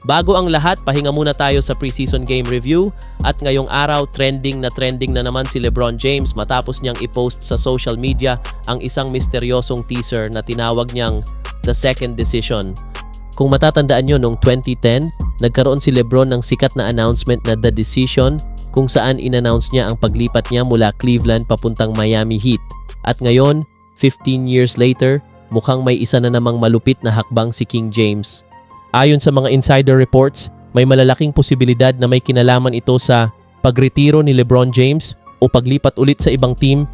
Bago ang lahat, pahinga muna tayo sa preseason game review at ngayong araw trending na naman si LeBron James matapos niyang i-post sa social media ang isang misteryosong teaser na tinawag niyang The Second Decision. Kung matatandaan nyo, noong 2010, nagkaroon si LeBron ng sikat na announcement na The Decision kung saan in-announce niya ang paglipat niya mula Cleveland papuntang Miami Heat. At ngayon, 15 years later, mukhang may isa na namang malupit na hakbang si King James. Ayon sa mga insider reports, may malalaking posibilidad na may kinalaman ito sa pagretiro ni LeBron James o paglipat ulit sa ibang team.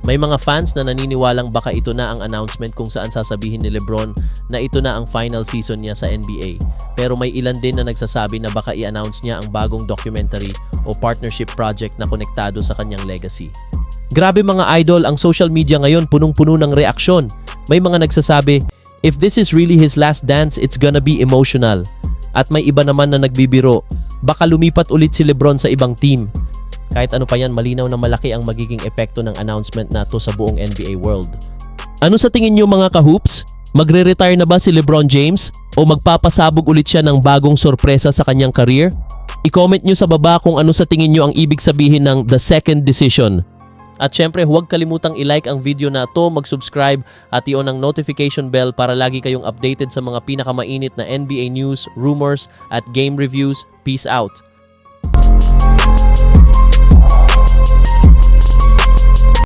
May mga fans na naniniwalang baka ito na ang announcement kung saan sasabihin ni LeBron na ito na ang final season niya sa NBA. Pero may ilan din na nagsasabi na baka i-announce niya ang bagong documentary o partnership project na konektado sa kanyang legacy. Grabe mga idol, ang social media ngayon punong-puno ng reaksyon. May mga nagsasabi, if this is really his last dance, it's gonna be emotional. At may iba naman na nagbibiro, baka lumipat ulit si LeBron sa ibang team. Kahit ano pa yan, malinaw na malaki ang magiging epekto ng announcement na to sa buong NBA world. Ano sa tingin nyo mga ka-hoops? Magre-retire na ba si LeBron James? O magpapasabog ulit siya ng bagong sorpresa sa kanyang career? I-comment nyo sa baba kung ano sa tingin nyo ang ibig sabihin ng The Second Decision. At syempre, huwag kalimutang i-like ang video na to, mag-subscribe at i-on ang notification bell para lagi kayong updated sa mga pinakamainit na NBA news, rumors at game reviews. Peace out!